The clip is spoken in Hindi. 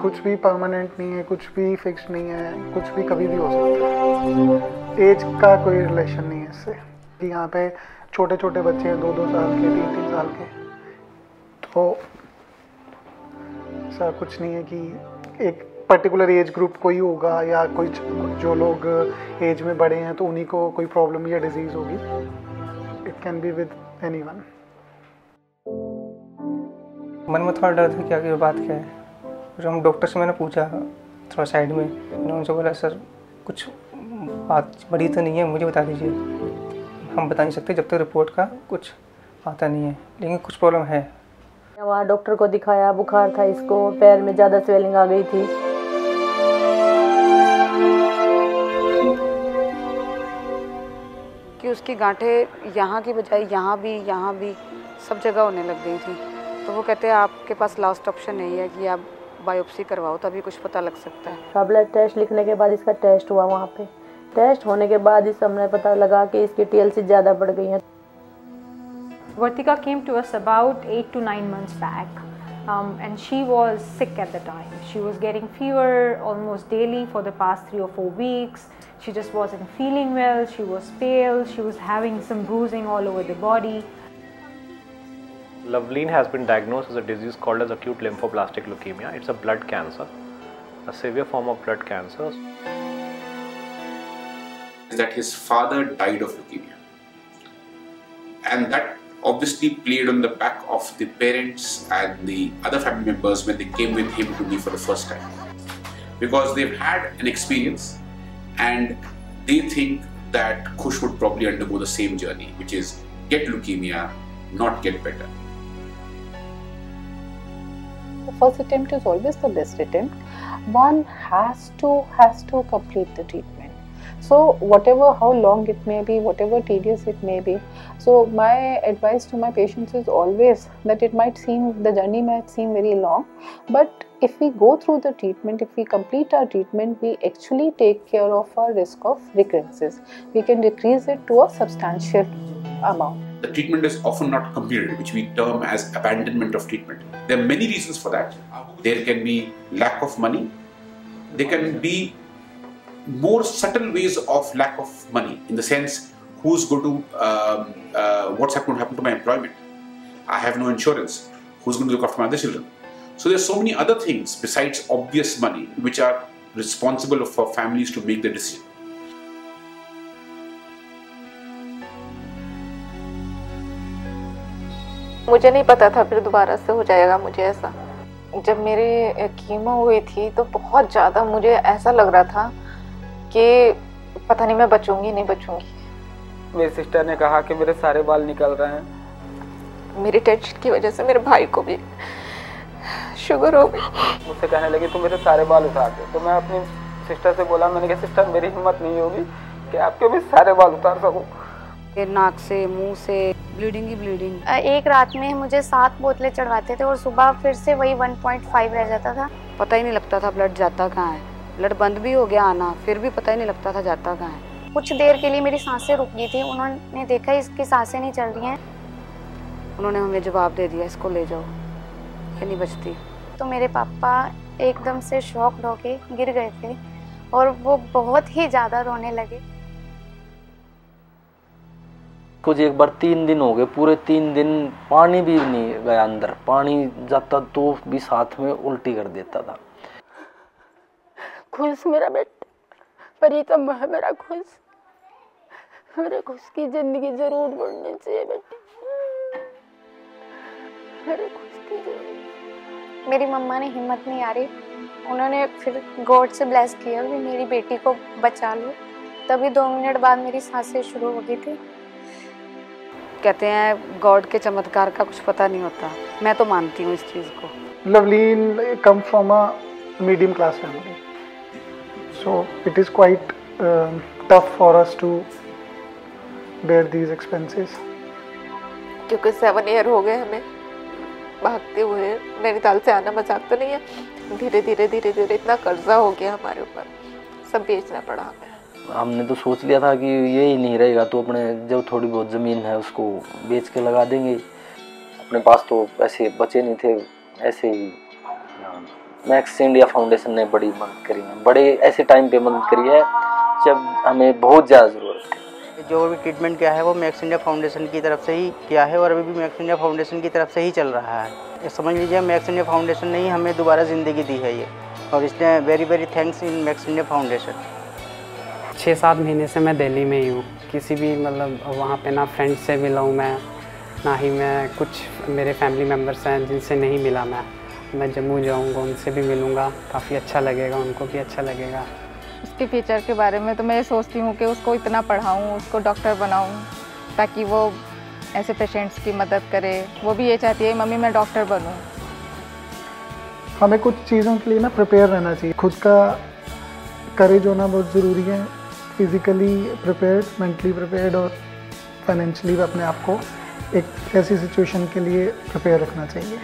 कुछ भी परमानेंट नहीं है, कुछ भी फिक्स नहीं है, कुछ भी कभी भी हो सकता है। एज का कोई रिलेशन नहीं है इससे कि यहाँ पे छोटे छोटे बच्चे हैं 2-2 साल के, 3-3 साल के, तो ऐसा कुछ नहीं है कि एक पर्टिकुलर एज ग्रुप कोई होगा या कोई जो लोग एज में बड़े हैं तो उन्हीं को कोई प्रॉब्लम या डिजीज़ होगी। It can be with anyone. मन में थोड़ा डर था कि बात क्या है। फिर हम डॉक्टर से मैंने पूछा थोड़ा साइड में, मैंने उनसे बोला सर कुछ बात बड़ी तो नहीं है, मुझे बता दीजिए। हम बता नहीं सकते जब तक रिपोर्ट का कुछ आता नहीं है, लेकिन कुछ प्रॉब्लम है। वहाँ डॉक्टर को दिखाया, बुखार था इसको, पैर में ज़्यादा स्वेलिंग आ गई थी। कि उसकी गांठें यहाँ की बजाय यहाँ भी सब जगह होने लग गई थी। तो वो कहते हैं आपके पास लास्ट ऑप्शन यही है कि आप बायोप्सी करवाओ, तभी कुछ पता लग सकता है। ब्लड टेस्ट लिखने के बाद इसका टेस्ट हुआ, वहाँ पे टेस्ट होने के बाद इस हमने पता लगा कि इसकी TLC ज़्यादा बढ़ गई है। Vartika came to us about 8 to 9 months back, and she was sick at the time. She was getting fever almost daily for the past 3 or 4 weeks. She just wasn't feeling well. She was pale. She was having some bruising all over the body. Loveleen has been diagnosed as a disease called as acute lymphoblastic leukemia. It's a blood cancer, a severe form of blood cancer. That his father died of leukemia, and that obviously played on the back of the parents and the other family members when they came with him to me for the first time, because they've had an experience and they think that Khush would probably undergo the same journey, which is get leukemia, not get better. The first attempt is always the best attempt. One has to complete the treatment. So whatever, how long it may be, whatever tedious it may be. So my advice to my patients is always that the journey might seem very long, but if we go through the treatment, if we complete our treatment, we actually take care of our risk of recurrences. We can decrease it to a substantial amount. The treatment is often not completed, which we term as abandonment of treatment. There are many reasons for that. There can be lack of money. There can be more subtle ways of lack of money, in the sense, who's going to, what's going to happen to my employment? I have no insurance. Who's going to look after my other children? So there's so many other things besides obvious money which are responsible for families to make the decision. मुझे नहीं पता था फिर दोबारा से हो जाएगा मुझे ऐसा। जब मेरी कीमो हुई थी तो बहुत ज़्यादा मुझे ऐसा लग रहा था कि पता नहीं मैं बचूंगी नहीं बचूंगी। मेरी सिस्टर ने कहा कि मेरे सारे बाल निकल रहे हैं। मेरी टेंशन की वजह से मेरे भाई को भी शुगर हो गई। मुझसे कहने लगी तू मेरे सारे बाल उतार दे। तो मैं अपनी सिस्टर से बोला, मैंने कहा सिस्टर मेरी हिम्मत नहीं होगी कि आपके भी सारे बाल उतार सकूं। नाक से, मुंह से ब्लीडिंग ही ब्लीडिंग। एक रात में मुझे 7 बोतलें चढ़वाते थे और सुबह फिर से वही 1.5 रह जाता था। पता ही नहीं लगता था ब्लड जाता कहाँ है। ब्लड बंद भी हो गया आना, फिर भी पता ही नहीं लगता था जाता कहाँ है। कुछ देर के लिए मेरी सांसें रुक गई थी। उन्होंने देखा इसकी सांसें नहीं चल रही हैं। उन्होंने हमें जवाब दे दिया इसको ले जाओ, ये नहीं बचती। तो मेरे पापा एकदम से शॉक्ड होके गिर गए थे और वो बहुत ही ज़्यादा रोने लगे। कुछ एक बार 3 दिन हो गए, पूरे 3 दिन पानी भी नहीं गया अंदर। पानी जाता तो भी साथ में उल्टी कर देता था। खुश मेरा बेटा, प्रीतम है मेरा खुश। मेरे खुश की जिंदगी जरूर बढ़नी चाहिए बेटी, मेरे खुश की जिंदगी। मेरी मम्मा ने हिम्मत नहीं आ रही, उन्होंने फिर गॉड से ब्लेस किया कि मेरी बेटी को बचा लो। तभी 2 मिनट बाद मेरी सांसें शुरू हो गई थी। कहते हैं गॉड के चमत्कार का कुछ पता नहीं होता। मैं तो मानती हूँ इस चीज़ को। Lovleen come from a medium class family, so it is quite tough for us to bear these expenses. क्योंकि 7 ईयर हो गए हमें भागते हुए नैनीताल से आना मजाक तो नहीं है, धीरे धीरे इतना कर्जा हो गया हमारे ऊपर, सब बेचना पड़ा हमें। हमने तो सोच लिया था कि ये ही नहीं रहेगा तो अपने जो थोड़ी बहुत ज़मीन है उसको बेच के लगा देंगे। अपने पास तो पैसे बचे नहीं थे, ऐसे ही मैक्स इंडिया फाउंडेशन ने बड़ी मदद करी है, बड़े ऐसे टाइम पे मदद करी है जब हमें बहुत ज़्यादा ज़रूरत थी। जो भी ट्रीटमेंट किया है वो मैक्स इंडिया फाउंडेशन की तरफ से ही किया है और अभी भी मैक्स इंडिया फाउंडेशन की तरफ से ही चल रहा है। ये समझ लीजिए मैक्स इंडिया फाउंडेशन ने ही हमें दोबारा ज़िंदगी दी है ये, और इसलिए वेरी थैंक्स इन मैक्स इंडिया फाउंडेशन। 6-7 महीने से मैं दिल्ली में ही हूँ, किसी भी मतलब वहाँ पे ना फ्रेंड से मिला हूँ मैं, ना ही मैं कुछ मेरे फैमिली मेम्बर्स हैं जिनसे नहीं मिला मैं जम्मू जाऊँगा उनसे भी मिलूँगा, काफ़ी अच्छा लगेगा, उनको भी अच्छा लगेगा। उसके फ्यूचर के बारे में तो मैं ये सोचती हूँ कि उसको इतना पढ़ाऊँ, उसको डॉक्टर बनाऊँ ताकि वो ऐसे पेशेंट्स की मदद करे। वो भी ये चाहती है मम्मी मैं डॉक्टर बनूँ। हमें कुछ चीज़ों के लिए ना प्रिपेयर रहना चाहिए, खुद का करेज होना बहुत ज़रूरी है, फिज़िकली प्रिपेयर्ड, मेंटली प्रिपेयर्ड और फाइनेंशियली अपने आप को एक ऐसी सिचुएशन के लिए प्रिपेयर रखना चाहिए।